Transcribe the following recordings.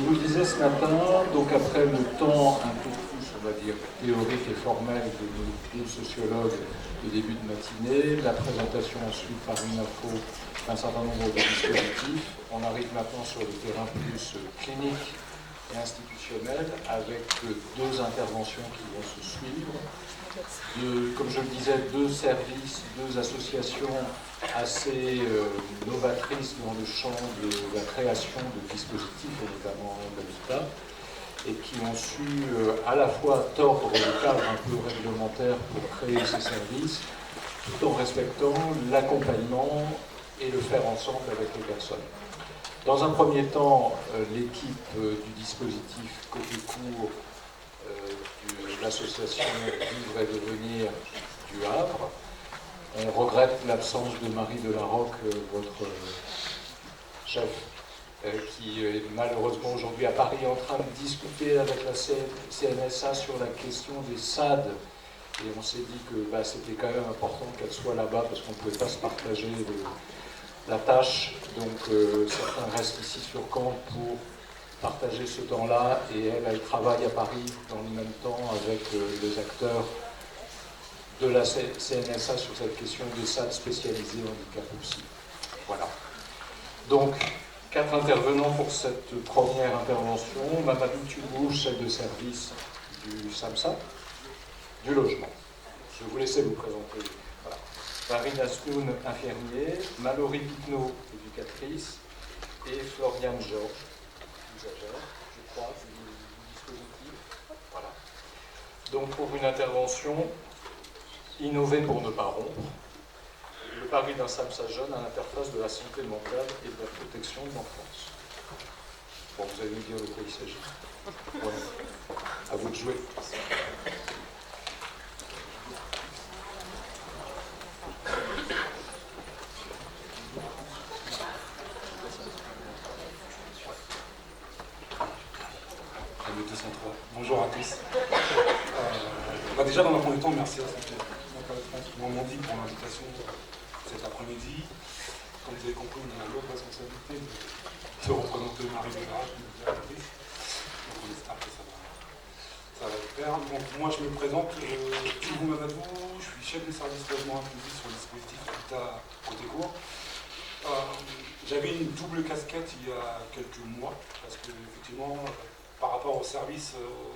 vous le disais ce matin, donc après le temps un peu plus, on va dire, théorique et formel de nos deux sociologues de début de matinée, la présentation ensuite par une info d'un certain nombre de dispositifs, on arrive maintenant sur le terrain plus clinique et institutionnel avec deux interventions qui vont se suivre. Comme je le disais, deux services, deux associations assez novatrices dans le champ de la création de dispositifs, et notamment d'habitat, et qui ont su à la fois tordre le cadre un peu réglementaire pour créer ces services, tout en respectant l'accompagnement et le faire ensemble avec les personnes. Dans un premier temps, l'équipe du dispositif Côté Court de l'association Vivre et Devenir du Havre. On regrette l'absence de Marie Delarocque, votre chef, qui est malheureusement aujourd'hui à Paris en train de discuter avec la CNSA sur la question des SAD. Et on s'est dit que c'était quand même important qu'elle soit là-bas parce qu'on ne pouvait pas se partager la tâche. Donc certains restent ici sur Caen pour partager ce temps-là, et elle travaille à Paris dans le même temps avec les acteurs de la CNSA sur cette question des SAD spécialisés en handicap aussi. Voilà. Donc, 4 intervenants pour cette première intervention. Mamadou Tubou, chef de service du SAMSA, du logement. Je vais vous laisser vous présenter. Voilà. Marine Asnoun, infirmier, Mallory Picno, éducatrice, et Floriane Georges, usagère, je crois, du dispositif. Voilà. Donc pour une intervention, innover pour ne pas rompre, le pari d'un SAMSA jeune à l'interface de la santé mentale et de la protection de l'enfance. Bon, vous allez me dire de quoi il s'agit. Voilà. À vous de jouer. Bonjour à tous. Déjà, dans un premier temps, merci à Normandie pour l'invitation cet après-midi. Comme vous avez compris, on a la lourde responsabilité de représenter Marie Delarocque, donc on espère que ça va le faire. Donc, moi, je me présente, Tubou Mamadou, je suis chef de service logement inclusif sur le dispositif Habitat Côté Court. J'avais une double casquette il y a quelques mois, parce que, effectivement, par rapport au service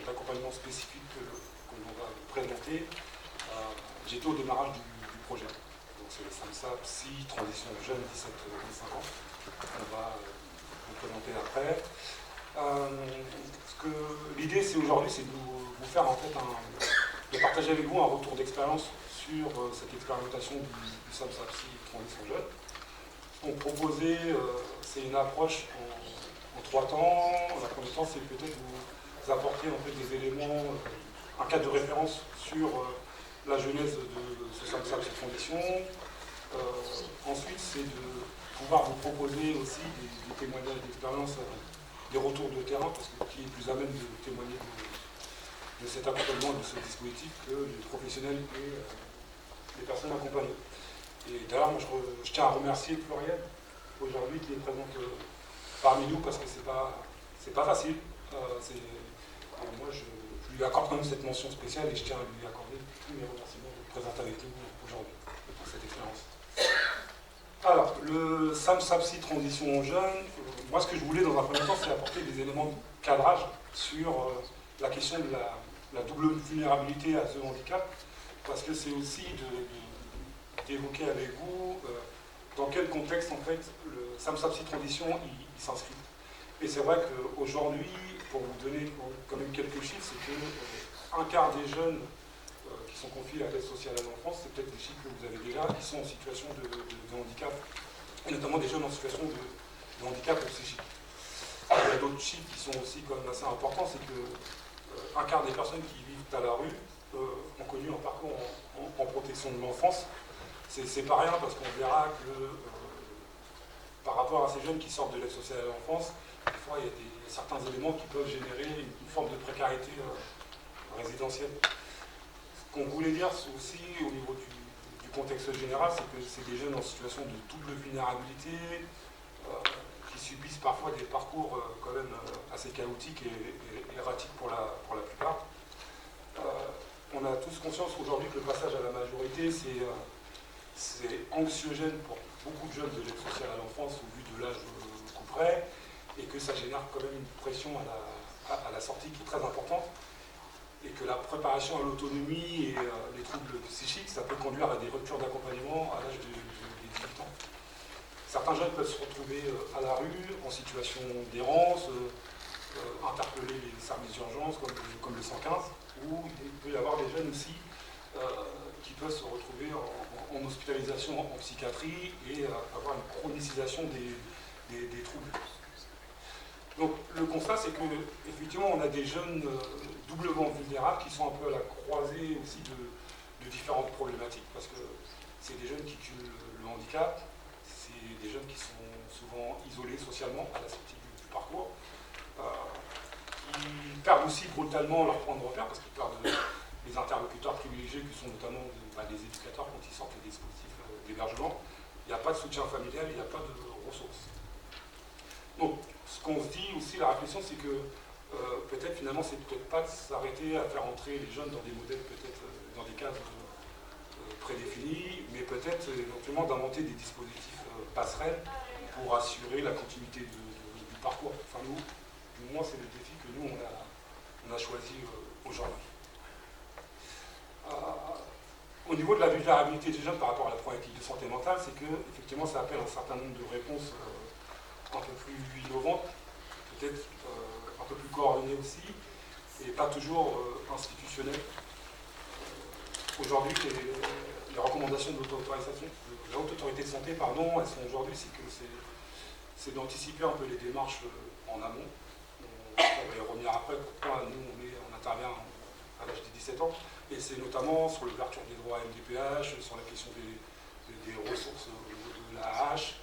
d'accompagnement spécifique qu'on va vous présenter, j'étais au démarrage du projet. Donc c'est le SAMSA Psy Transition Jeune 17-25 ans. On va vous présenter après. L'idée c'est aujourd'hui, c'est de vous faire en fait de partager avec vous un retour d'expérience sur cette expérimentation du SAMSA Psy Transition Jeune. Ce qu'on proposait, c'est une approche en 3 temps. La première temps, c'est peut-être vous apporter en fait des éléments, un cadre de référence sur la genèse de ce SAMSA Psy Transition. Ensuite, c'est de pouvoir vous proposer aussi des témoignages d'expérience, des retours de terrain, parce que qui est plus à même de témoigner de cet accompagnement, de ce dispositif, que les professionnels et les personnes accompagnées. Et d'ailleurs, moi, je tiens à remercier Floriane aujourd'hui qui est présente parmi nous, parce que c'est pas facile. Moi, je lui accorde quand même cette mention spéciale et je tiens à lui accorder tous mes remerciements de présenter avec nous aujourd'hui pour cette expérience. Alors, le SAMSA Psy Transition Jeune, moi ce que je voulais dans un premier temps, c'est apporter des éléments de cadrage sur la question de la double vulnérabilité à ce handicap, parce que c'est aussi d'évoquer avec vous dans quel contexte en fait le SAMSA Psy Transition il s'inscrit. Et c'est vrai qu'aujourd'hui, pour vous donner quand même quelques chiffres, c'est qu'un quart des jeunes qui sont confiés à l'aide sociale à l'enfance, c'est peut-être des chiffres que vous avez déjà, qui sont en situation de handicap, et notamment des jeunes en situation de handicap psychique. Il y a d'autres chiffres qui sont aussi quand même assez importants, c'est qu'un quart des personnes qui vivent à la rue ont connu un parcours en protection de l'enfance. C'est pas rien, parce qu'on verra que par rapport à ces jeunes qui sortent de l'aide sociale à l'enfance, des fois il y a certains éléments qui peuvent générer une forme de précarité résidentielle. Ce qu'on voulait dire aussi au niveau du contexte général, c'est que c'est des jeunes en situation de double vulnérabilité, qui subissent parfois des parcours quand même assez chaotiques et erratiques pour la plupart. On a tous conscience aujourd'hui que le passage à la majorité, c'est anxiogène pour beaucoup de jeunes de l'aide sociale à l'enfance au vu de l'âge couperet, et que ça génère quand même une pression à la sortie qui est très importante, et que la préparation à l'autonomie et les troubles psychiques, ça peut conduire à des ruptures d'accompagnement à l'âge de 18 ans. Certains jeunes peuvent se retrouver à la rue, en situation d'errance, interpeller les services d'urgence comme le 115, ou il peut y avoir des jeunes aussi qui peuvent se retrouver en hospitalisation en psychiatrie et avoir une chronicisation des troubles. Donc le constat, c'est qu'effectivement, on a des jeunes doublement vulnérables qui sont un peu à la croisée aussi de différentes problématiques, parce que c'est des jeunes qui cumulent le handicap, c'est des jeunes qui sont souvent isolés socialement à la sortie du parcours, qui perdent aussi brutalement leur point de repère, parce qu'ils perdent les interlocuteurs privilégiés qui sont notamment les éducateurs quand ils sortent des dispositifs d'hébergement. Il n'y a pas de soutien familial, il n'y a pas de ressources. Donc, ce qu'on se dit aussi, la réflexion, c'est que peut-être finalement, c'est peut-être pas de s'arrêter à faire entrer les jeunes dans des modèles, peut-être dans des cadres prédéfinis, mais peut-être éventuellement d'inventer des dispositifs passerelles pour assurer la continuité du parcours. Enfin, nous, du moins, c'est le défi que nous, on a choisi aujourd'hui. Au niveau de la vulnérabilité des jeunes par rapport à la problématique de santé mentale, c'est que effectivement, ça appelle un certain nombre de réponses un peu plus innovantes, peut-être un peu plus coordonnées aussi, et pas toujours institutionnelles. Aujourd'hui, les recommandations de l'auto-autorisation, de la Haute Autorité de Santé, elles sont aujourd'hui, c'est d'anticiper un peu les démarches en amont. On va y revenir après, pourquoi nous, on intervient à l'âge de 17 ans, et c'est notamment sur l'ouverture des droits à MDPH, sur la question des ressources au niveau de la hache,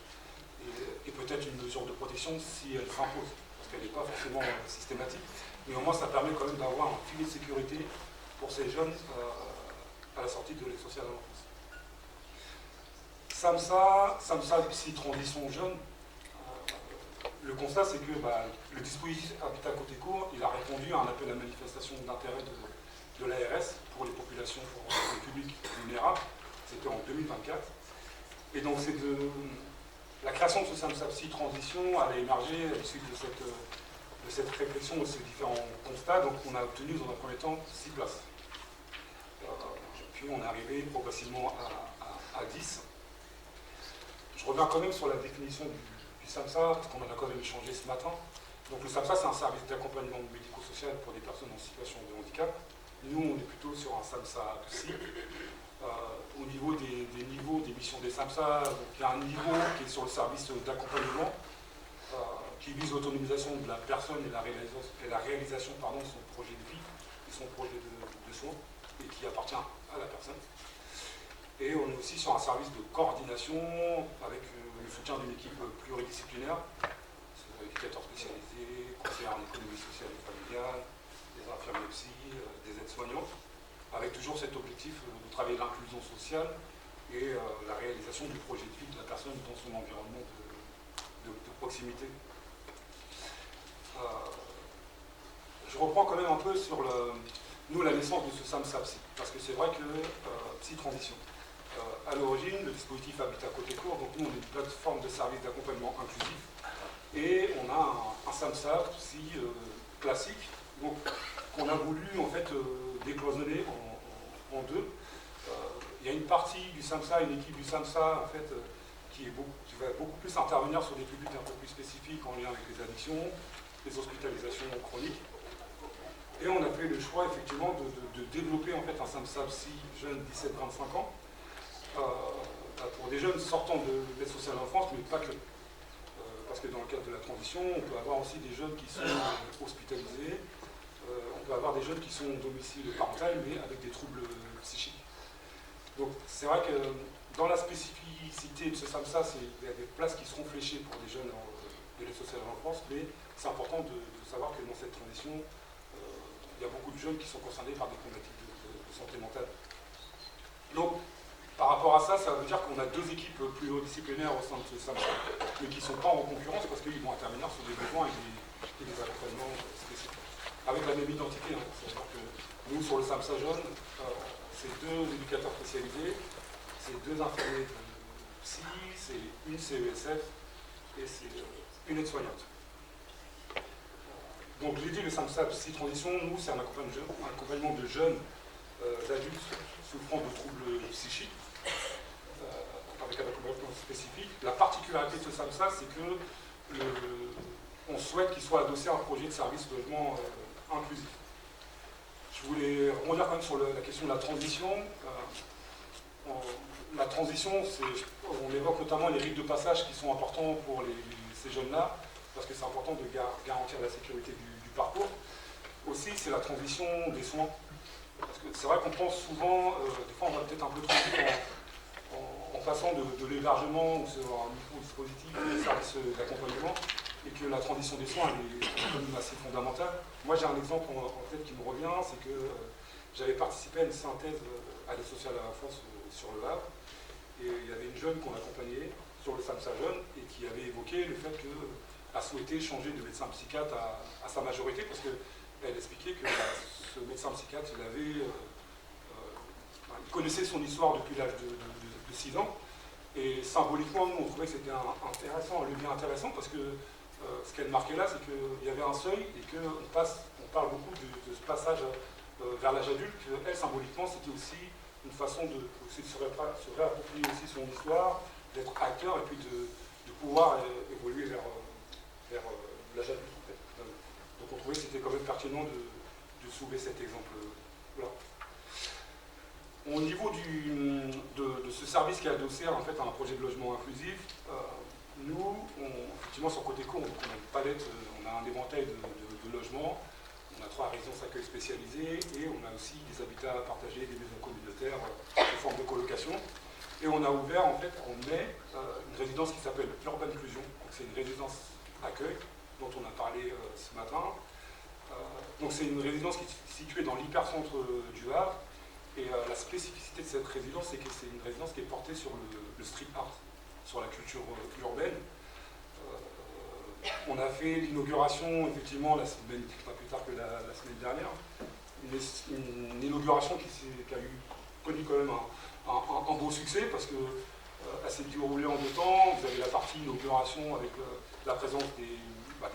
et peut-être une mesure de protection si elle s'impose, parce qu'elle n'est pas forcément systématique, mais au moins ça permet quand même d'avoir un filet de sécurité pour ces jeunes à la sortie de l'aide sociale à l'enfance. SAMSA, Psy Transition Jeune, le constat c'est que le dispositif Habitat Côté Court, il a répondu à un appel à manifestation d'intérêt de l'ARS pour les populations, pour les publics vulnérables, c'était en 2024, et donc c'est la création de ce SAMSA Psy Transition avait émergé à l'issue de cette réflexion, de ces différents constats. Donc on a obtenu dans un premier temps 6 places. Puis on est arrivé progressivement à 10. Je reviens quand même sur la définition du SAMSA, parce qu'on en a quand même échangé ce matin. Donc le SAMSA, c'est un service d'accompagnement médico-social pour des personnes en situation de handicap. Nous, on est plutôt sur un SAMSA Psy. Au niveau des niveaux des missions des SAMSA, il y a un niveau qui est sur le service d'accompagnement, qui vise l'autonomisation de la personne et la réalisation de son projet de vie et son projet de soins, et qui appartient à la personne. Et on est aussi sur un service de coordination avec le soutien d'une équipe pluridisciplinaire, éducateurs spécialisés, conseillers en économie sociale et familiale, des infirmiers psy, des aides-soignants, avec toujours cet objectif de travailler l'inclusion sociale et la réalisation du projet de vie de la personne dans son environnement de proximité. Je reprends quand même un peu sur la naissance de ce SAMSA Psy, parce que c'est vrai que Psy Transition. À l'origine, le dispositif Habitat Côté Court, donc nous on est une plateforme de services d'accompagnement inclusif, et on a un SAMSA Psy classique, donc qu'on a voulu en fait décloisonner en deux. Il y a une partie du SAMSA, une équipe du SAMSA en fait qui va beaucoup plus intervenir sur des publics un peu plus spécifiques en lien avec les addictions, les hospitalisations chroniques. Et on a fait le choix effectivement de développer en fait un SAMSA Psy jeune 17-25 ans pour des jeunes sortant de l'aide sociale à l'enfance, mais pas que. Parce que dans le cadre de la transition, on peut avoir aussi des jeunes qui sont hospitalisés, on peut avoir des jeunes qui sont au domicile parental, mais avec des troubles psychiques. Donc c'est vrai que dans la spécificité de ce SAMSA, il y a des places qui seront fléchées pour des jeunes de l'aide sociale à l'enfance, mais c'est important de savoir que dans cette transition, il y a beaucoup de jeunes qui sont concernés par des problématiques de santé mentale. Donc, Par rapport à ça, ça veut dire qu'on a deux équipes pluridisciplinaires au sein de ce SAMSA, mais qui ne sont pas en concurrence parce qu'ils vont intervenir sur des besoins et des accompagnements spécifiques. Avec la même identité, hein. C'est-à-dire que nous, sur le SAMSA Jeune, c'est deux éducateurs spécialisés, c'est deux infirmiers de psy, c'est une CESF et c'est une aide-soignante. Donc j'ai dit le SAMSA Psy Transition, nous c'est un accompagnement de jeunes adultes souffrant de troubles psychiques, avec un accompagnement spécifique. La particularité de ce SAMSA, c'est que on souhaite qu'il soit adossé à un projet de service logement inclusif. Je voulais rebondir quand même sur la question de la transition. La transition, on évoque notamment les rites de passage qui sont importants pour ces jeunes-là, parce que c'est important de garantir la sécurité du parcours. Aussi, c'est la transition des soins. Parce que c'est vrai qu'on pense souvent, des fois on va peut-être un peu trop vite en passant de l'hébergement ou sur un nouveau dispositif de service d'accompagnement, et que la transition des soins est quand même assez fondamentale. Moi j'ai un exemple en tête qui me revient, c'est que j'avais participé à une synthèse à l'aide sociale à l'enfance sur le Havre, et il y avait une jeune qu'on accompagnait sur le SAMSA Jeune, et qui avait évoqué le fait qu'elle souhaitait changer de médecin psychiatre à sa majorité, parce qu'elle expliquait que ce médecin psychiatre, il connaissait son histoire depuis l'âge de 6 ans, et symboliquement, nous, on trouvait que c'était intéressant, un levier intéressant, parce que ce qu'elle marquait là, c'est qu'il y avait un seuil, et qu'on parle beaucoup de ce passage vers l'âge adulte, qu'elle, symboliquement, c'était aussi une façon de se réapproprier aussi son histoire, d'être acteur, et puis de pouvoir évoluer vers l'âge adulte, en fait. Donc on trouvait que c'était quand même pertinent de soulever cet exemple-là. Au niveau de ce service qui est adossé en fait, à un projet de logement inclusif, nous, effectivement, sur Coteco, on a une palette, on a un éventail de logements, on a 3 résidences d'accueil spécialisées et on a aussi des habitats partagés, des maisons communautaires sous forme de colocation. Et on a ouvert en fait en mai une résidence qui s'appelle Urban Inclusion. C'est une résidence accueil dont on a parlé ce matin. Donc c'est une résidence qui est située dans l'hypercentre du Havre. Et la spécificité de cette résidence, c'est que c'est une résidence qui est portée sur le street art, sur la culture urbaine. On a fait l'inauguration, effectivement, la semaine, pas plus tard que la semaine dernière. Une inauguration qui a connu quand même un beau succès, parce que elle s'est déroulée en 2 temps. Vous avez la partie inauguration avec la présence des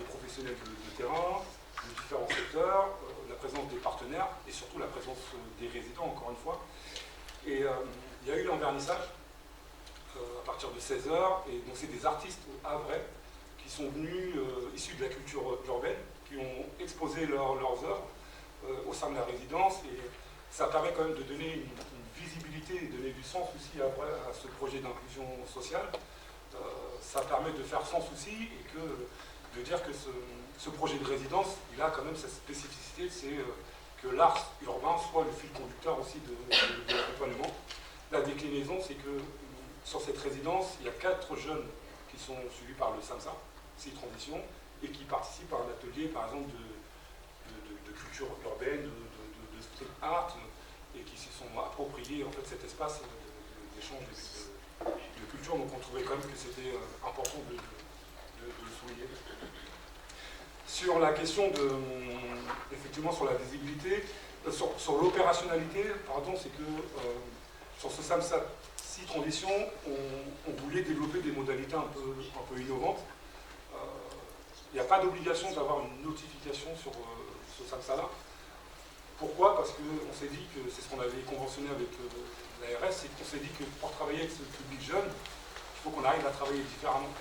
professionnels de terrain, de différents secteurs, la présence des partenaires et surtout la présence des résidents, encore une fois. Et il y a eu un vernissage à partir de 16 h, et donc c'est des artistes havrais qui sont venus issus de la culture urbaine, qui ont exposé leurs œuvres au sein de la résidence, et ça permet quand même de donner une visibilité et donner du sens aussi à ce projet d'inclusion sociale. Ça permet de faire sens aussi, et de dire que ce projet de résidence, il a quand même cette spécificité, c'est que l'art urbain soit le fil conducteur aussi de l'accompagnement. La déclinaison, c'est que sur cette résidence, il y a 4 jeunes qui sont suivis par le SAMSA, Psy Transition, et qui participent à un atelier, par exemple, de culture urbaine, de street art, et qui se sont appropriés en fait, cet espace d'échange de culture. Donc on trouvait quand même que c'était important de le souligner. Sur la question effectivement sur la visibilité, sur l'opérationnalité, pardon, c'est que sur ce SAMSA Psy Transition, on voulait développer des modalités un peu innovantes. Il n'y a pas d'obligation d'avoir une notification sur ce SAMSA-là. Pourquoi? Parce qu'on s'est dit que, c'est ce qu'on avait conventionné avec l'ARS, c'est qu'on s'est dit que pour travailler avec ce public jeune, il faut qu'on arrive à travailler différemment.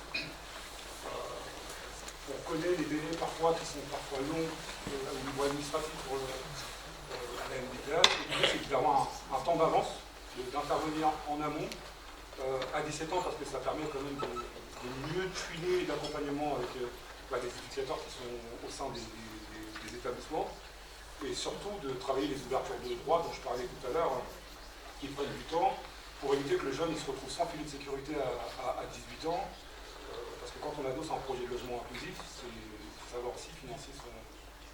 On connaît les délais parfois qui sont parfois longs au niveau administratif pour la MDPH. L'idée, c'est d'avoir un temps d'avance, d'intervenir en amont à 17 ans, parce que ça permet quand même de mieux tuiner l'accompagnement avec les éducateurs qui sont au sein des établissements, et surtout de travailler les ouvertures de droits dont je parlais tout à l'heure, qui prennent du temps pour éviter que le jeune il se retrouve sans filet de sécurité à 18 ans. Parce que quand on adosse un projet de logement inclusif, il faut savoir aussi financer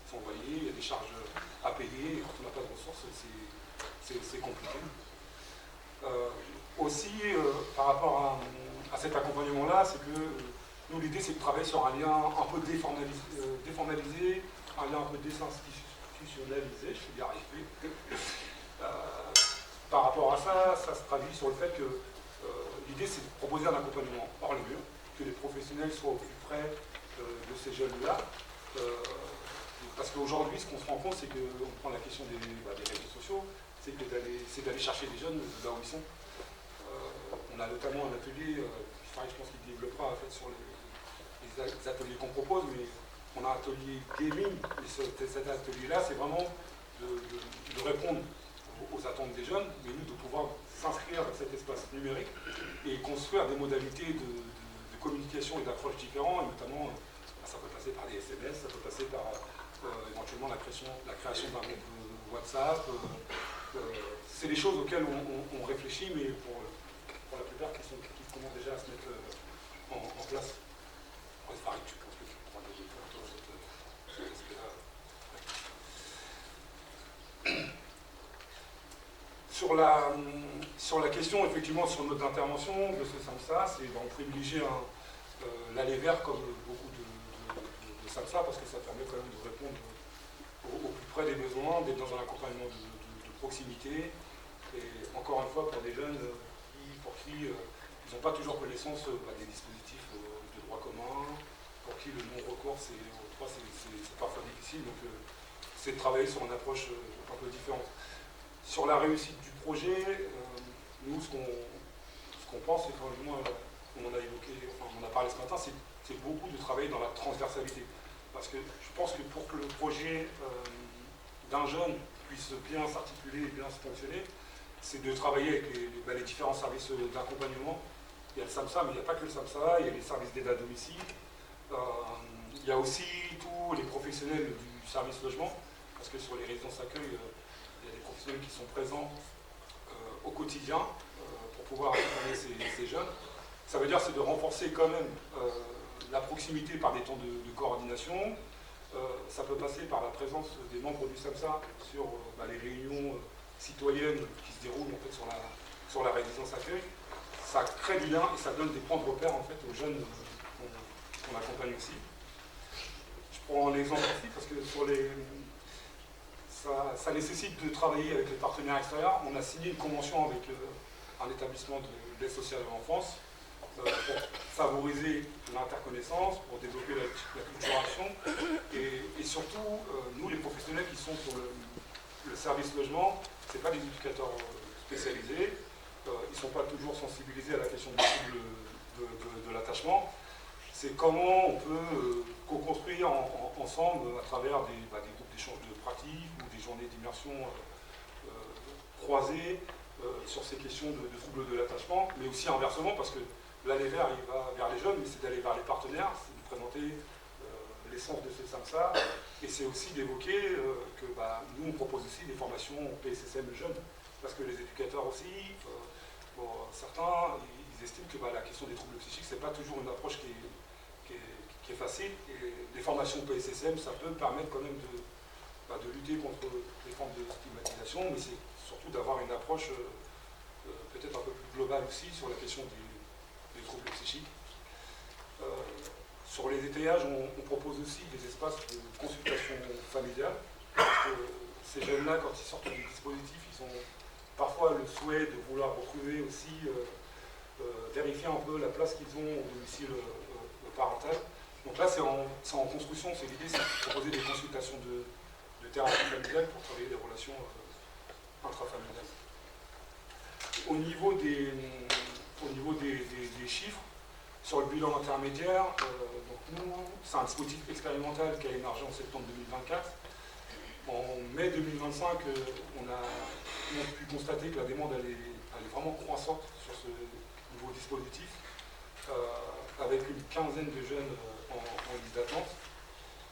son loyer, il y a des charges à payer, et quand on n'a pas de ressources, c'est compliqué. Aussi, par rapport à cet accompagnement-là, c'est que nous, l'idée, c'est de travailler sur un lien un peu déformalisé, un lien un peu désinstitutionnalisé, je vais y arriver. Par rapport à ça, ça se traduit sur le fait que l'idée, c'est de proposer un accompagnement hors les murs, que les professionnels soient au plus près de ces jeunes-là. Parce qu'aujourd'hui, ce qu'on se rend compte, c'est qu'on prend la question des réseaux sociaux, c'est d'aller chercher des jeunes là où ils sont. On a notamment un atelier, je pense qu'il développera en fait, sur les ateliers qu'on propose, mais on a un atelier gaming, et cet atelier-là, c'est vraiment de répondre aux attentes des jeunes, mais nous de pouvoir s'inscrire dans cet espace numérique et construire des modalités de communication et d'approche différentes, et notamment, ça peut passer par des SMS, ça peut passer par éventuellement la création d'un groupe WhatsApp. C'est des choses auxquelles on réfléchit, mais pour la plupart qui commencent déjà à se mettre en place. Farid, je pense que tu prends des photos cet aspect-là. Sur la question, effectivement, sur notre intervention de ce SAMSA, c'est on privilégie l'aller vers comme beaucoup de SAMSA, parce que ça permet quand même de répondre au plus près des besoins, d'être dans un accompagnement de proximité, et encore une fois, pour des jeunes pour qui ils n'ont pas toujours connaissance des dispositifs de droit commun, pour qui le non-recours c'est parfois difficile, donc c'est de travailler sur une approche un peu différente. Sur la réussite du projet, nous ce qu'on pense, et quand on en a évoqué, enfin, on en a parlé ce matin, c'est beaucoup de travailler dans la transversalité. Parce que je pense que pour que le projet d'un jeune puisse bien s'articuler et bien se fonctionner, c'est de travailler avec les différents services d'accompagnement. Il y a le SAMSA, mais il n'y a pas que le SAMSA, il y a les services d'aide à domicile. Il y a aussi tous les professionnels du service logement, parce que sur les résidences accueil, il y a des professionnels qui sont présents au quotidien pour pouvoir accompagner ces jeunes. Ça veut dire c'est de renforcer quand même la proximité par des temps de coordination. Ça peut passer par la présence des membres du SAMSA sur les réunions citoyennes qui se déroulent en fait, sur la résidence accueil. Ça crée du lien et ça donne des points de repère en fait, aux jeunes qu'on accompagne aussi. Je prends l'exemple ici parce que ça nécessite de travailler avec les partenaires extérieurs. On a signé une convention avec un établissement de l'aide sociale à l'enfance pour favoriser l'interconnaissance, pour développer la culturation et surtout, nous les professionnels qui sont sur le service logement, ce n'est pas des éducateurs spécialisés, ils ne sont pas toujours sensibilisés à la question du trouble de l'attachement. C'est comment on peut co-construire ensemble à travers des groupes d'échange de pratiques ou des journées d'immersion croisées sur ces questions de troubles de l'attachement, mais aussi inversement, parce que l'aller vers, il va vers les jeunes, mais c'est d'aller vers les partenaires, c'est de présenter l'essence de ce SAMSA, et c'est aussi d'évoquer que nous, on propose aussi des formations PSSM jeunes, parce que les éducateurs aussi, certains, ils estiment que la question des troubles psychiques, c'est pas toujours une approche qui est facile, et les formations PSSM, ça peut permettre quand même de lutter contre les formes de stigmatisation, mais c'est surtout d'avoir une approche peut-être un peu plus globale aussi sur la question des troubles psychiques. Sur les étayages, on propose aussi des espaces de consultation familiale, parce que ces jeunes-là, quand ils sortent du dispositif, ils ont parfois le souhait de vouloir retrouver aussi, vérifier un peu la place qu'ils ont au domicile parental. Donc là, c'est en construction, c'est l'idée, c'est de proposer des consultations de thérapie familiale pour travailler les relations intrafamiliales. Au niveau des chiffres, sur le bilan intermédiaire, donc nous, c'est un dispositif expérimental qui a émergé en septembre 2024. En mai 2025, on a pu constater que la demande elle est vraiment croissante sur ce nouveau dispositif, avec une quinzaine de jeunes en liste d'attente.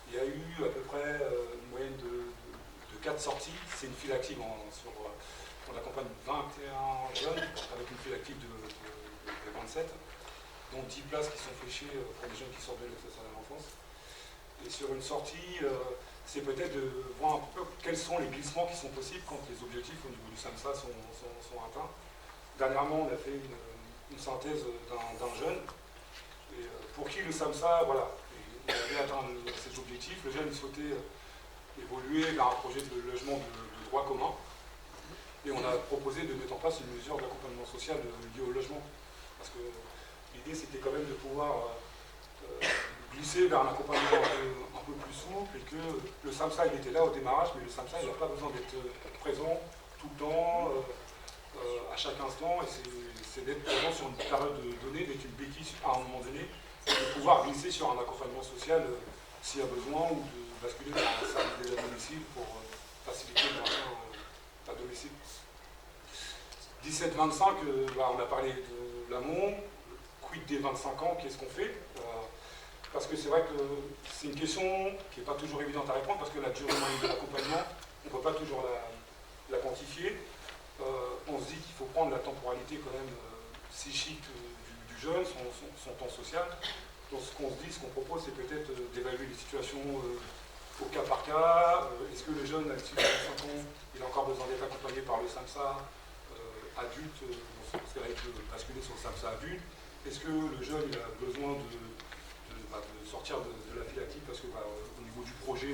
Il y a eu à peu près une moyenne de 4 sorties. C'est une file active. On accompagne 21 jeunes avec une file active de 27, dont 10 places qui sont fléchées pour des jeunes qui sortent de l'aide sociale à l'enfance. Et sur une sortie, c'est peut-être de voir un peu quels sont les glissements qui sont possibles quand les objectifs au niveau du SAMSA sont atteints. Dernièrement, on a fait une synthèse d'un jeune, et, pour qui le SAMSA, voilà, il avait atteint ses objectifs. Le jeune il souhaitait évoluer vers un projet de logement de droit commun. Et on a proposé de mettre en place une mesure d'accompagnement social liée au logement. Parce que l'idée, c'était quand même de pouvoir glisser vers un accompagnement un peu plus souple, et que le SAMSA, il était là au démarrage, mais le SAMSA, il n'a pas besoin d'être présent tout le temps, à chaque instant, et c'est d'être présent sur une période donnée, d'être une béquille à un moment donné, et de pouvoir glisser sur un accompagnement social s'il y a besoin, ou de basculer dans un service d'aide à domicile pour faciliter le maintien à domicile. 17-25, on a parlé de l'amont, quid des 25 ans, qu'est-ce qu'on fait parce que c'est vrai que c'est une question qui n'est pas toujours évidente à répondre, parce que la durée moyenne de l'accompagnement, on ne peut pas toujours la quantifier. On se dit qu'il faut prendre la temporalité quand même psychique du jeune, son temps social. Donc ce qu'on se dit, ce qu'on propose, c'est peut-être d'évaluer les situations au cas par cas. Est-ce que le jeune, à l'issue de 25 ans, il a encore besoin d'être accompagné par le SAMSA adulte, parce qu'il peut basculer sur le SAMSA adulte. Est-ce que le jeune il a besoin de sortir de la file active, parce que au niveau du projet,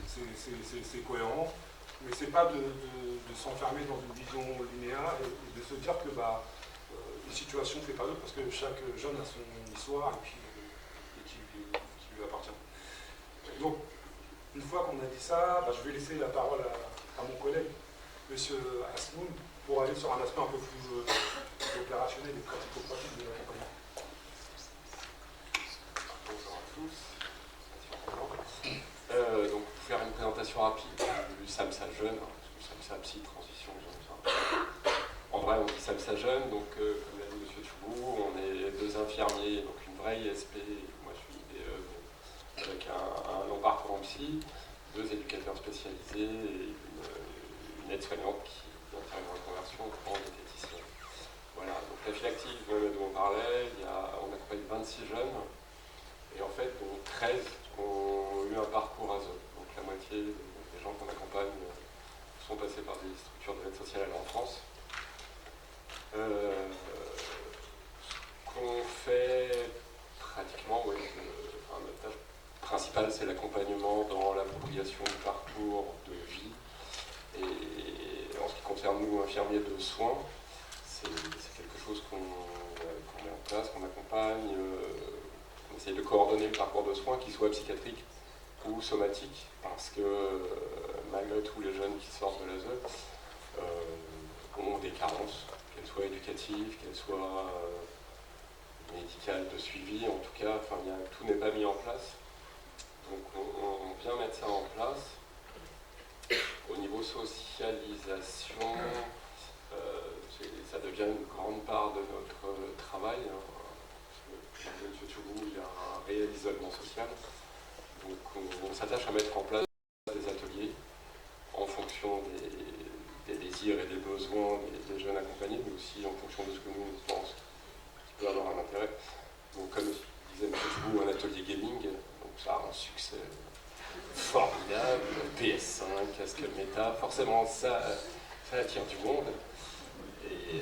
c'est cohérent. Mais c'est pas de s'enfermer dans une vision linéaire et de se dire que une situation ne fait pas d'autre, parce que chaque jeune a son histoire et qui lui appartient. Donc, une fois qu'on a dit ça, je vais laisser la parole à mon collègue, M. Asmoun, pour aller sur un aspect un peu plus opérationnel et pratico-pratique de l'accompagnement. Bonjour à tous. Donc, pour faire une présentation rapide du SAMSA jeune, du SAMSA psy transition jeune. En vrai, on dit SAMSA jeune, donc comme l'a dit M. Choubou, on est deux infirmiers, donc une vraie ISP, moi je suis IDE avec un long parcours en psy, deux éducateurs spécialisés et une aide-soignante qui vient faire une reconversion en diététicien. Voilà, donc la file active dont on parlait, on accompagne 26 jeunes. Et en fait, donc 13 ont eu un parcours ASE. Donc la moitié des gens qu'on accompagne sont passés par des structures de l'aide sociale en France. Ce qu'on fait pratiquement, notre tâche principale, c'est l'accompagnement dans l'appropriation du parcours de vie. Et en ce qui concerne nous, infirmiers de soins, c'est quelque chose qu'on met en place, qu'on accompagne. On essaye de coordonner le parcours de soins, qu'il soit psychiatrique ou somatique, parce que malgré tout, les jeunes qui sortent de l'ASE ont des carences, qu'elles soient éducatives, qu'elles soient médicales de suivi, en tout cas, tout n'est pas mis en place. Donc on vient mettre ça en place. Au niveau socialisation, ça devient une grande part de notre travail. M. Choubou, il y a un réel isolement social. Donc on s'attache à mettre en place des ateliers en fonction des désirs et des besoins des jeunes accompagnés, mais aussi en fonction de ce que nous pensons qui peut avoir un intérêt. Donc comme disait M. Choubou, un atelier gaming, donc ça a un succès formidable, PS5, casque méta, forcément ça attire du monde. Et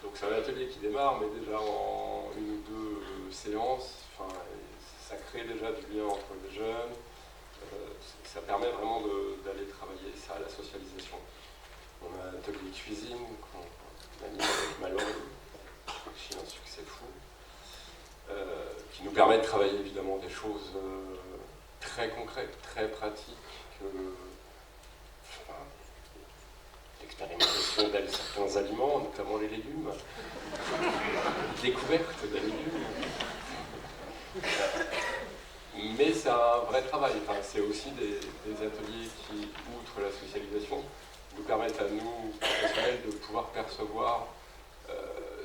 donc c'est un atelier qui démarre, mais déjà en une ou deux séances, ça crée déjà du lien entre les jeunes, ça permet vraiment d'aller travailler ça, la socialisation. On a un atelier cuisine qu'on anime avec Mallory, qui a un succès fou, qui nous permet de travailler évidemment des choses très concrètes, très pratiques, l'expérimentation de certains aliments, notamment les légumes, découverte des légumes. Mais c'est un vrai travail, c'est aussi des ateliers qui, outre la socialisation, nous permettent à nous, professionnels, de pouvoir percevoir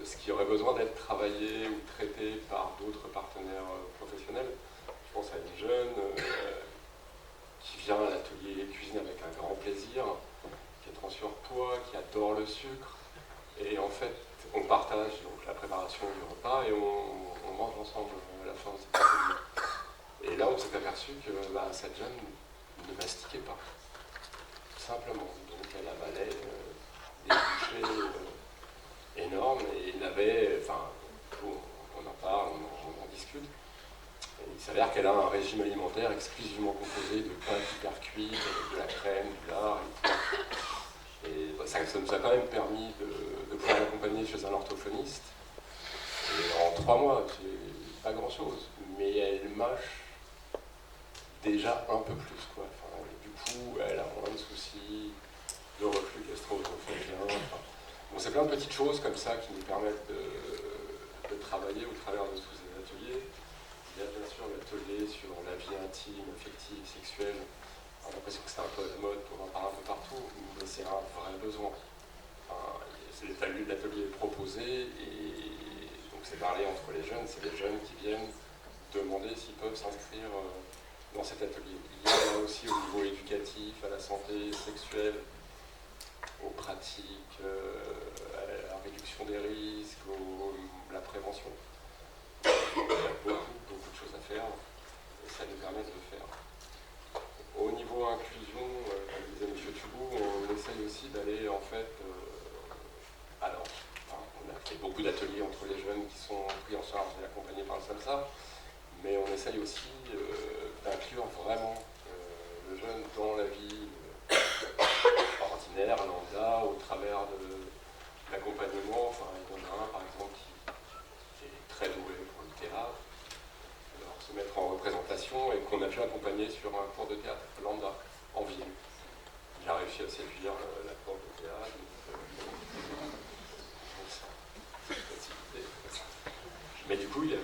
ce qui aurait besoin d'être travaillé ou traité par d'autres partenaires professionnels. Je pense à une jeune qui vient à l'atelier cuisine avec un grand plaisir, qui est en surpoids, qui adore le sucre, et en fait, on partage donc la préparation du repas et on mange ensemble à la fin de cet atelier. Et là, on s'est aperçu que cette jeune ne mastiquait pas, tout simplement. Donc elle avalait des bouchées énorme, et il avait, enfin, on en parle, on en discute. Et il s'avère qu'elle a un régime alimentaire exclusivement composé de pâtes hyper cuites, avec de la crème, du lard, et bah, ça nous a quand même permis de pouvoir l'accompagner chez un orthophoniste. Et en 3 mois, c'est pas grand-chose, mais elle mâche déjà un peu plus, quoi. Enfin, du coup, elle a moins de soucis de reflux gastro-œsophagien. Enfin, bon, c'est plein de petites choses comme ça qui nous permettent de travailler au travers de tous ces ateliers. Il y a bien sûr l'atelier sur la vie intime, affective, sexuelle. On a l'impression que c'est un peu à la mode, on en parle un peu partout, mais c'est un vrai besoin. Enfin, l'atelier est proposé, et donc c'est parlé entre les jeunes, c'est les jeunes qui viennent demander s'ils peuvent s'inscrire dans cet atelier. Il y a aussi au niveau éducatif, à la santé sexuelle, aux pratiques, à la réduction des risques, à la prévention. Il y a beaucoup de choses à faire, et ça nous permet de le faire. Au niveau inclusion, comme disait M. Tubou, on essaye aussi d'aller en fait... on a fait beaucoup d'ateliers entre les jeunes qui sont pris en charge et accompagnés par le SAMSA, mais on essaye aussi d'inclure vraiment le jeune dans la vie ordinaire, lambda, au travers de l'accompagnement. Enfin, il y en a un par exemple qui est très doué pour le théâtre, alors se mettre en représentation, et qu'on a pu accompagner sur un cours de théâtre lambda en ville. Il a réussi à séduire la prof de théâtre. Mais du coup, il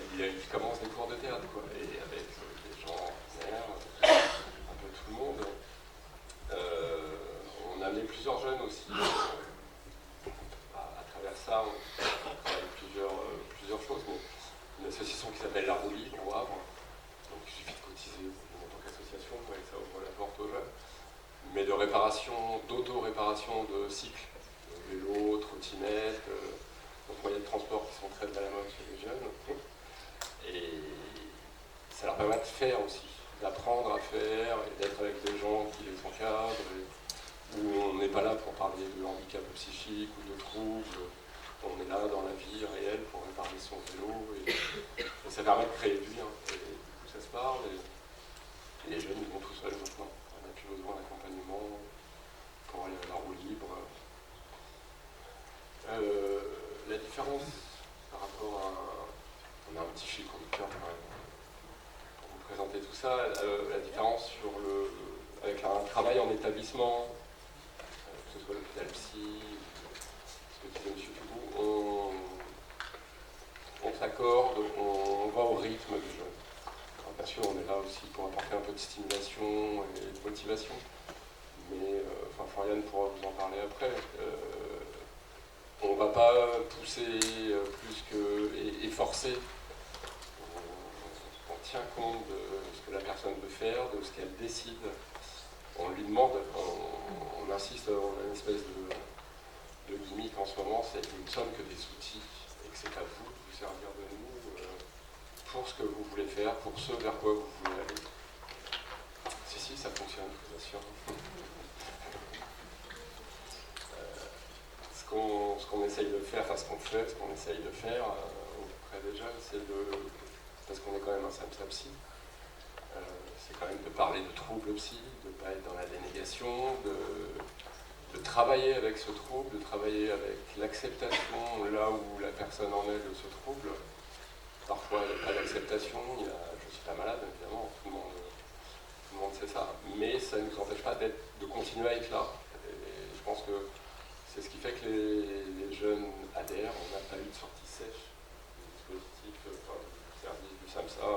commence des cours de théâtre, quoi, et avec des gens ordinaires, un peu tout le monde. On a amené plusieurs jeunes aussi. À travers ça, on travaille plusieurs choses. Mais une association qui s'appelle La Roue Libre au Havre. Donc il suffit de cotiser en tant qu'association, et ça ouvre la porte aux jeunes. Mais de réparation, d'auto-réparation de cycles, de vélo, trottinette, donc moyens de transport qui sont très à la mode chez les jeunes. Et ça leur permet de faire aussi, d'apprendre à faire, et d'être avec des gens qui les encadrent, où on n'est pas là pour parler de handicap psychique ou de troubles. On est là dans la vie réelle pour réparer son vélo, et ça permet de créer du lien. Et du coup, ça se parle, et les jeunes, ils vont tout seuls maintenant. On n'a plus besoin d'accompagnement pour aller à la roue libre. La différence par rapport à... On a un petit fil conducteur quand même, pour vous présenter tout ça. La différence avec un travail en établissement, que ce soit l'hôpital psy, ce que disait M. Tubou, on s'accorde, on va au rythme du jeune. Alors, bien sûr, on est là aussi pour apporter un peu de stimulation et de motivation, mais Floriane pourra vous en parler après. On ne va pas pousser plus et forcer. On tient compte de ce que la personne veut faire, de ce qu'elle décide. On lui demande, on insiste, on a une espèce de gimmick en ce moment, c'est que nous ne sommes que des outils, et que c'est à vous de vous servir de nous pour ce que vous voulez faire, pour ce vers quoi vous voulez aller. Si, ça fonctionne, je vous assure. Ce qu'on essaye de faire, ce qu'on essaye de faire auprès des jeunes, c'est parce qu'on est quand même un SAMSA psy, c'est quand même de parler de troubles psy, de ne pas être dans la dénégation, de travailler avec ce trouble, de travailler avec l'acceptation là où la personne en est de ce trouble. Parfois, il n'y a pas d'acceptation, je ne suis pas malade, évidemment, tout le monde sait ça, mais ça ne nous empêche pas de continuer à être là. Et je pense que c'est ce qui fait que les jeunes adhèrent. On n'a pas eu de sortie sèche du dispositif, du service du SAMSA.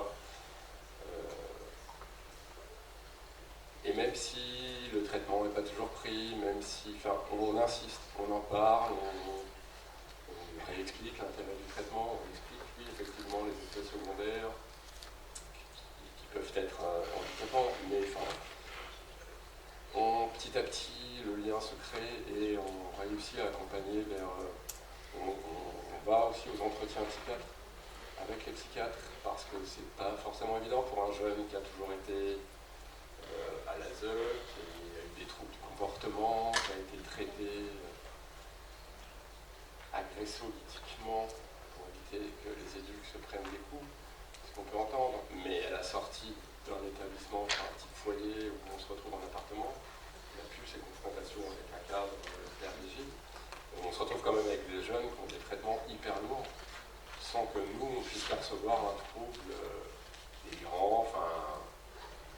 Et même si le traitement n'est pas toujours pris, même si, on insiste, on en parle, on réexplique l'intérêt du traitement, on explique, oui, effectivement, les effets secondaires qui peuvent être handicapants, mais petit à petit, le lien se crée et on réussit à accompagner vers... on va aussi aux entretiens psychiatres avec les psychiatres, parce que c'est pas forcément évident pour un jeune qui a toujours été à l'ASE, qui a eu des troubles du comportement, qui a été traité agressologiquement pour éviter que les éduques se prennent des coups, ce qu'on peut entendre, mais à la sortie d'un établissement, un petit foyer où on se retrouve en appartement, il n'y a plus ces confrontations avec un cadre hyper rigide. On se retrouve quand même avec des jeunes qui ont des traitements hyper lourds, sans que nous, on puisse percevoir un trouble délirant, enfin,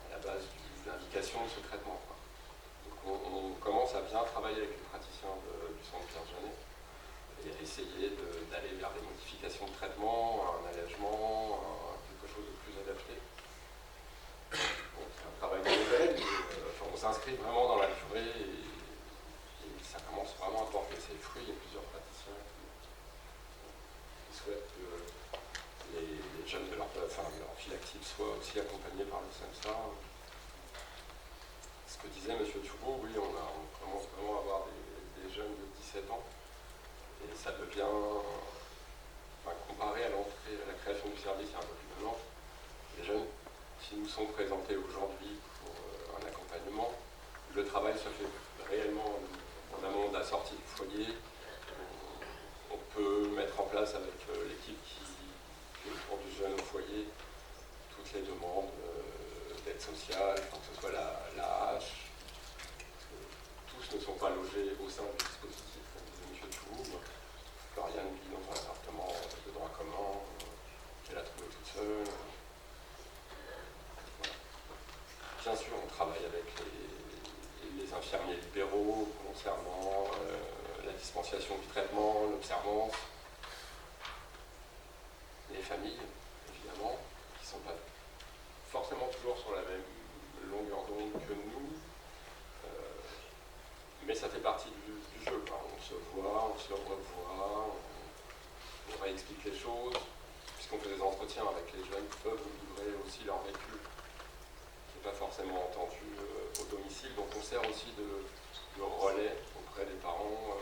à la base de l'indication de ce traitement. Donc on commence à bien travailler avec les praticiens du centre Pierre Janet et à essayer d'aller vers des modifications de traitement, un allègement, quelque chose de plus adapté. Donc c'est un travail de nouvelle, on s'inscrit vraiment dans la durée et ça commence vraiment à porter ses fruits. Il y a plusieurs praticiens qui souhaitent que les jeunes de leur file active soient aussi accompagnés par le SEMSA. Ce que disait M. Toubeau, oui, on commence vraiment à avoir des jeunes de 17 ans et ça devient, comparé à l'entrée, à la création du service il y a un peu plus d'un an, les jeunes qui nous sont présentés aujourd'hui pour un accompagnement, le travail se fait réellement en amont de la sortie du foyer. On peut mettre en place avec l'équipe qui est autour du jeune au foyer toutes les demandes d'aide sociale, que ce soit la hache. Tous ne sont pas logés au sein du dispositif, comme disait M. Touroub. Floriane vit dans un appartement de droit commun qu'elle a trouvé toute seule. Voilà. Bien sûr, on travaille avec les infirmiers libéraux concernant la dispensation du traitement, l'observance, les familles, évidemment, qui ne sont pas forcément toujours sur la même longueur d'onde que nous, mais ça fait partie du jeu. On se voit, on se revoit, on réexplique les choses, puisqu'on fait des entretiens avec les jeunes qui peuvent nous livrer aussi leur vécu, qui n'est pas forcément entendu au domicile, donc on sert aussi de relais auprès des parents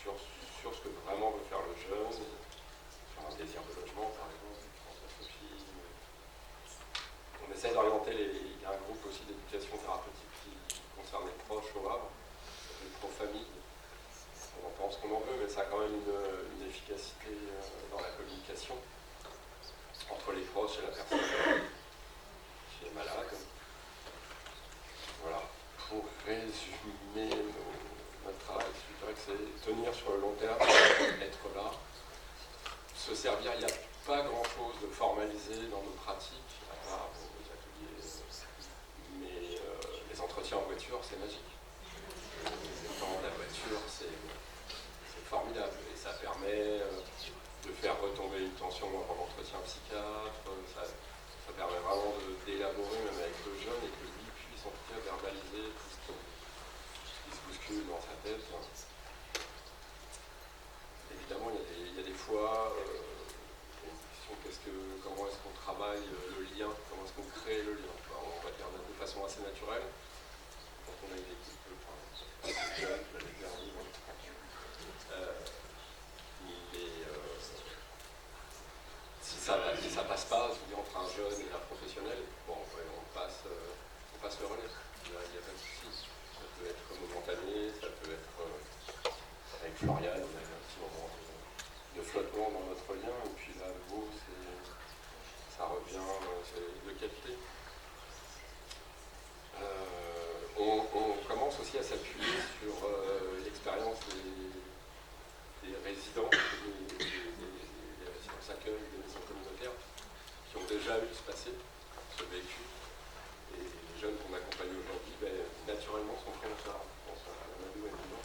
sur ce que vraiment veut faire le jeune, sur un désir de logement par exemple, on essaie d'orienter, il y a un groupe aussi d'éducation thérapeutique qui concerne les proches au Havre, les pro-familles. On en pense qu'on en veut, mais ça a quand même une efficacité dans la communication entre les proches et la personne qui est malade. Voilà. Pour résumer notre travail, je dirais que c'est tenir sur le long terme, être là, se servir. Il n'y a pas grand-chose de formalisé dans nos pratiques, à part les ateliers, mais les entretiens en voiture, c'est magique. Le temps de la voiture, c'est formidable et ça permet de faire retomber une tension avant l'entretien psychiatre, ça permet vraiment d'élaborer même avec le jeune et que lui puisse en tout cas verbaliser tout ce qui se bouscule dans sa tête. Évidemment, il y a des fois comment est-ce qu'on travaille le lien, comment est-ce qu'on crée le lien. On va dire de façon assez naturelle, quand on a une équipe si ça passe pas, je veux dire, entre un jeune et un professionnel, bon, on passe le relais. Il n'y a pas de souci. Ça peut être momentané, ça peut être avec Floriane, on a eu un petit moment de flottement dans notre lien, et puis là, à nouveau, ça revient, c'est de qualité. On commence aussi à s'appuyer sur l'expérience des résidents, des résidents d'accueil, des maisons communautaires, qui ont déjà eu ce passé, ce vécu. Et les jeunes qu'on accompagne aujourd'hui, naturellement, sont pris en charge. Je pense à Amadou et Milan.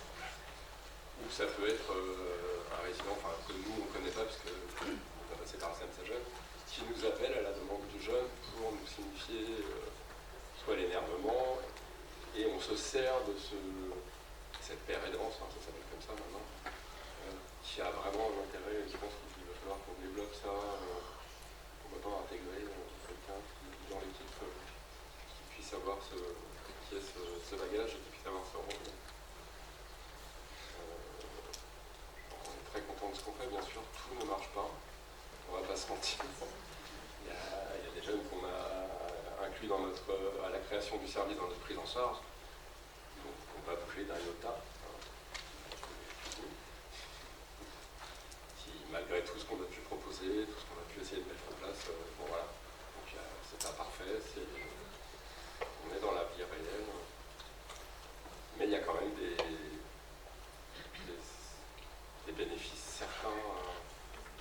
Ou ça peut être un résident, que nous, on ne connaît pas, parce qu'on a passé par la SEMSA Jeune, qui nous appelle à la demande du jeune pour nous signifier soit l'énervement, et on se sert de cette paire aidance, ça s'appelle comme ça maintenant, qui a vraiment un intérêt. Je pense qu'il va falloir qu'on développe ça, pourquoi pas intégrer quelqu'un dans l'équipe qui puisse avoir ce bagage et qui puisse avoir ce rôle. On est très content de ce qu'on fait, bien sûr, tout ne marche pas, on ne va pas se mentir. Il y a des jeunes qu'on a inclus à la création du service dans notre prise en charge, donc on va bouger d'un iota. malgré tout ce qu'on a pu proposer, tout ce qu'on a pu essayer de mettre en place, bon voilà, donc c'est pas parfait, on est dans la vie réelle, mais il y a quand même des bénéfices certains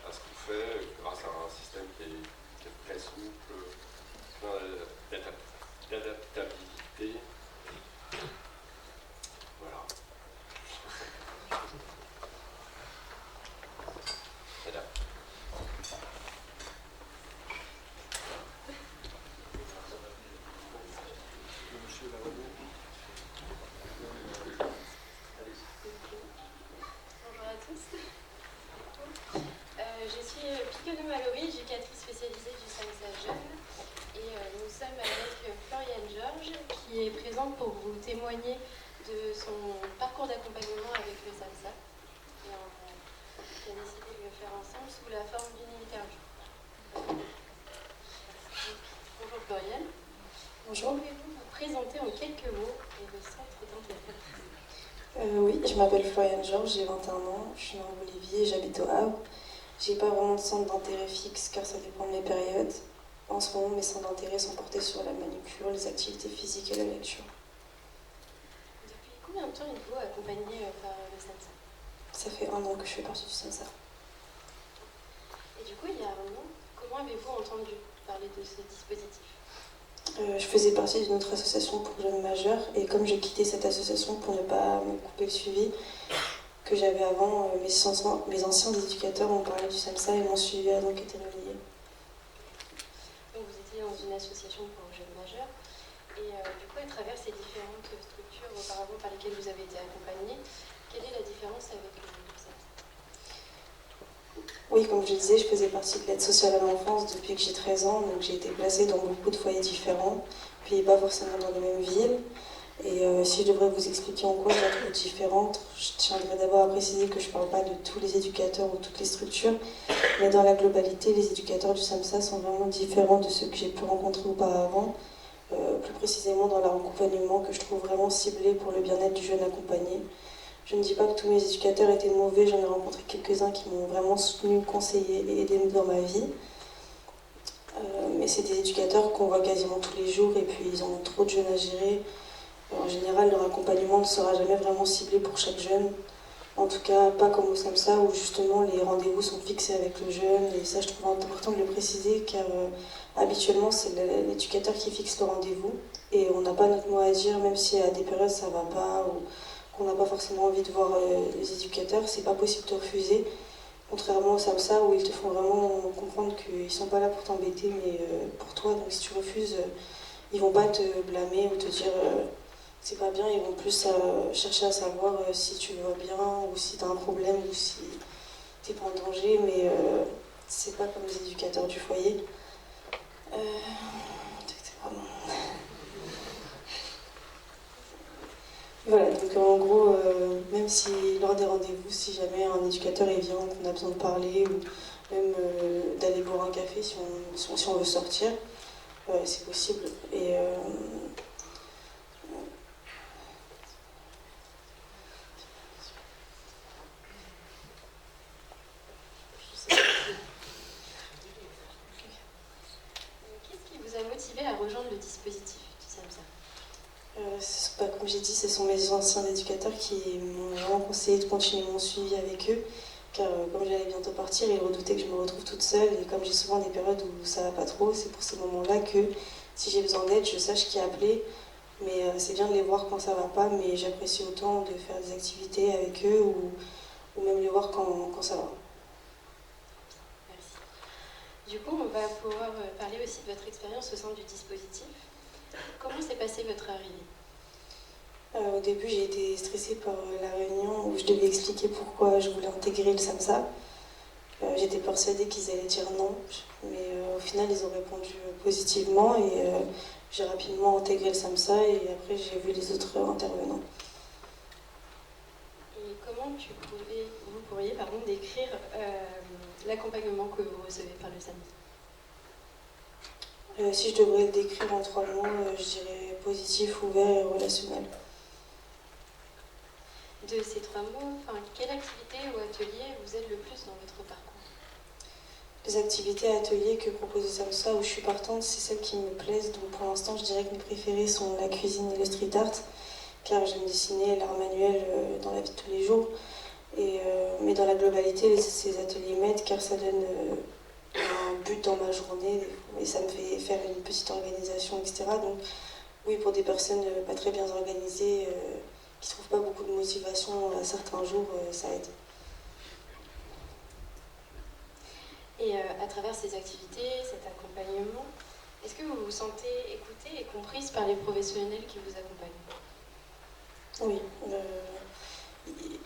à ce qu'on fait grâce à un système qui est très souple, plein d'adaptabilité. Voilà. Voilà. Bonjour à tous. Je suis Picono Mallory, éducatrice spécialisée du SAMSA Jeune. Et nous sommes avec Floriane Georges, qui est présente pour vous témoigner de son parcours d'accompagnement avec le SAMSA. Et on a décidé de le faire ensemble sous la forme d'une interview. Bonjour Floriane. Bonjour. Pouvez-vous vous présenter en quelques mots et le centre d'intérêt? Oui, je m'appelle Floriane Georges, j'ai 21 ans, je suis née en Bolivie et j'habite au Havre. J'ai pas vraiment de centre d'intérêt fixe car ça dépend de mes périodes. En ce moment, mes centres d'intérêt sont portés sur la manucure, les activités physiques et la lecture. Depuis combien de temps êtes-vous accompagné par le SAMSA? Ça fait 1 an que je fais partie du SAMSA. Et du coup, il y a 1 an, comment avez-vous entendu parler de ce dispositif? Je faisais partie d'une autre association pour jeunes majeurs et comme j'ai quitté cette association pour ne pas me couper le suivi que j'avais avant, mes anciens éducateurs m'ont parlé du SAMSA et mon suivi a donc été relayé. Donc vous étiez dans une association pour jeunes majeurs et du coup, à travers ces différentes structures auparavant par lesquelles vous avez été accompagné, quelle est la différence avec le SAMSA? Oui, comme je disais, je faisais partie de l'aide sociale à l'enfance depuis que j'ai 13 ans, donc j'ai été placée dans beaucoup de foyers différents, puis pas forcément dans les mêmes villes. Et si je devrais vous expliquer en quoi je la trouve différente, je tiendrais d'abord à préciser que je ne parle pas de tous les éducateurs ou toutes les structures, mais dans la globalité, les éducateurs du SAMSA sont vraiment différents de ceux que j'ai pu rencontrer auparavant, plus précisément dans leur accompagnement que je trouve vraiment ciblé pour le bien-être du jeune accompagné. Je ne dis pas que tous mes éducateurs étaient mauvais, j'en ai rencontré quelques-uns qui m'ont vraiment soutenu, conseillé et aidé dans ma vie. Mais c'est des éducateurs qu'on voit quasiment tous les jours et puis ils ont trop de jeunes à gérer. En général, leur accompagnement ne sera jamais vraiment ciblé pour chaque jeune. En tout cas, pas comme au SAMSA où justement les rendez-vous sont fixés avec le jeune. Et ça, je trouve important de le préciser car habituellement, c'est l'éducateur qui fixe le rendez-vous. Et on n'a pas notre mot à dire, même si à des périodes ça ne va pas ou qu'on n'a pas forcément envie de voir les éducateurs, c'est pas possible de refuser. Contrairement au SAMSA où ils te font vraiment comprendre qu'ils ne sont pas là pour t'embêter, mais pour toi. Donc si tu refuses, ils vont pas te blâmer ou te dire c'est pas bien, ils vont plus chercher à savoir si tu vas bien ou si tu as un problème ou si tu n'es pas en danger, mais c'est pas comme les éducateurs du foyer. Voilà, donc en gros, même si lors des rendez-vous, si jamais un éducateur est vient, qu'on a besoin de parler ou même d'aller boire un café si on veut sortir, c'est possible. Et qu'est-ce qui vous a motivé à rejoindre le dispositif du SAMSA? Comme j'ai dit, ce sont mes anciens éducateurs qui m'ont vraiment conseillé de continuer mon suivi avec eux, car comme j'allais bientôt partir, ils redoutaient que je me retrouve toute seule, et comme j'ai souvent des périodes où ça va pas trop, c'est pour ces moments-là que si j'ai besoin d'aide, je sache qui appeler, mais c'est bien de les voir quand ça va pas, mais j'apprécie autant de faire des activités avec eux, ou même les voir quand ça va. Merci. Du coup, on va pouvoir parler aussi de votre expérience au sein du dispositif. Comment s'est passée votre arrivée? Au début, j'ai été stressée par la réunion où je devais expliquer pourquoi je voulais intégrer le SAMSA. J'étais persuadée qu'ils allaient dire non, mais au final, ils ont répondu positivement et j'ai rapidement intégré le SAMSA et après, j'ai vu les autres intervenants. Et comment vous pourriez décrire l'accompagnement que vous recevez par le SAMSA? Si je devrais le décrire en 3 mots, je dirais positif, ouvert et relationnel. De ces 3 mots, quelle activité ou atelier vous aide le plus dans votre parcours? Les activités ateliers que propose SAMSA où je suis partante, c'est celles qui me plaisent. Donc pour l'instant, je dirais que mes préférées sont la cuisine et le street art, car j'aime dessiner l'art manuel dans la vie de tous les jours. Mais dans la globalité, ces ateliers m'aident car ça donne un but dans ma journée et ça me fait faire une petite organisation, etc. Donc oui, pour des personnes pas très bien organisées, qui ne trouvent pas beaucoup de motivation à certains jours, ça aide. Et à travers ces activités, cet accompagnement, est-ce que vous vous sentez écoutée et comprise par les professionnels qui vous accompagnent? Oui.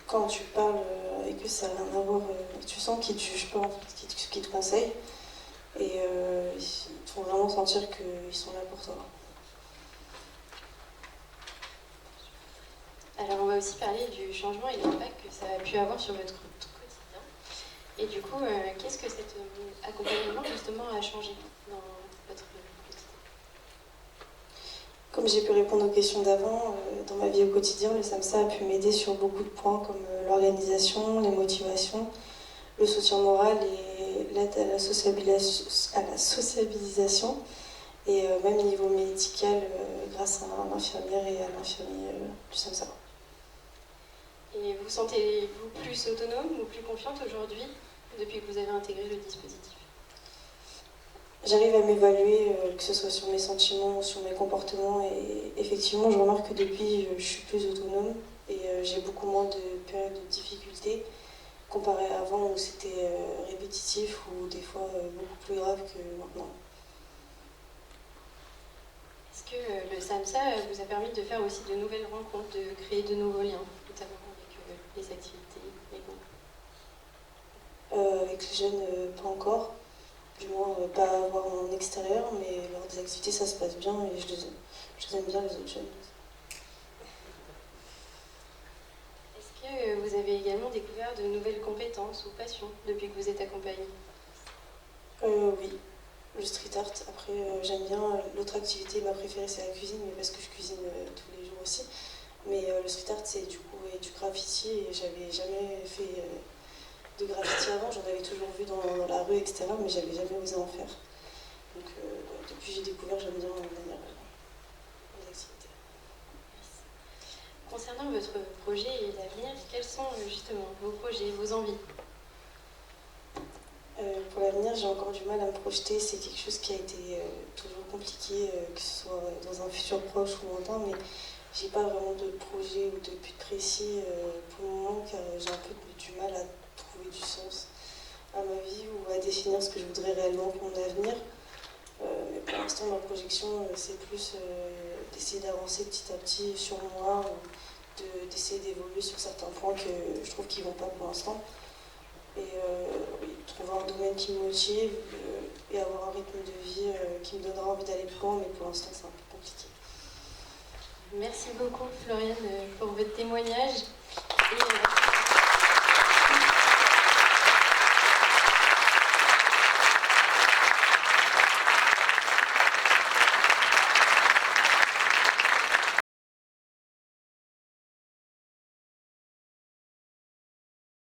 Quand tu parles avec eux, ça n'a rien à voir. Tu sens qu'ils ne te jugent pas, en fait, qu'ils te conseillent. Et ils te font vraiment sentir qu'ils sont là pour toi. Alors on va aussi parler du changement et de l'impact que ça a pu avoir sur votre quotidien. Et du coup, qu'est-ce que cet accompagnement justement a changé dans votre quotidien? Comme j'ai pu répondre aux questions d'avant, dans ma vie au quotidien, le SAMSA a pu m'aider sur beaucoup de points comme l'organisation, les motivations, le soutien moral et l'aide à la sociabilisation. Et même niveau médical, grâce à l'infirmière et à l'infirmier du SAMSA. Et vous sentez-vous plus autonome ou plus confiante aujourd'hui depuis que vous avez intégré le dispositif? J'arrive à m'évaluer, que ce soit sur mes sentiments ou sur mes comportements. Et effectivement, je remarque que depuis, je suis plus autonome et j'ai beaucoup moins de périodes de difficultés comparé à avant où c'était répétitif ou des fois beaucoup plus grave que maintenant. Est-ce que le SAMSA vous a permis de faire aussi de nouvelles rencontres, de créer de nouveaux liens, notamment avec les activités, les groupes? Avec les jeunes, pas encore. Du moins, pas avoir en extérieur, mais lors des activités, ça se passe bien et je les aime bien, les autres jeunes. Est-ce que vous avez également découvert de nouvelles compétences ou passions depuis que vous êtes accompagnée? Oui, le street art. Après, j'aime bien. L'autre activité, ma préférée, c'est la cuisine, mais parce que je cuisine tous les jours aussi. Mais le street art, c'est du coup du graffiti et j'avais jamais fait de graffiti avant. J'en avais toujours vu dans la rue, etc. Mais j'avais jamais osé en faire. Donc depuis que j'ai découvert, j'aime bien manière les activités. Merci. Concernant votre projet et l'avenir, quels sont justement vos projets, vos envies? Pour l'avenir, j'ai encore du mal à me projeter. C'est quelque chose qui a été toujours compliqué, que ce soit dans un futur proche ou lointain, mais j'ai pas vraiment de projet ou de but précis pour le moment, car j'ai un peu du mal à trouver du sens à ma vie ou à définir ce que je voudrais réellement pour mon avenir. Mais pour l'instant, ma projection, c'est plus d'essayer d'avancer petit à petit sur moi, ou d'essayer d'évoluer sur certains points que je trouve qui ne vont pas pour l'instant. Et oui, trouver un domaine qui me motive et avoir un rythme de vie qui me donnera envie d'aller plus loin, mais pour l'instant c'est un peu compliqué. Merci beaucoup Floriane pour votre témoignage. Et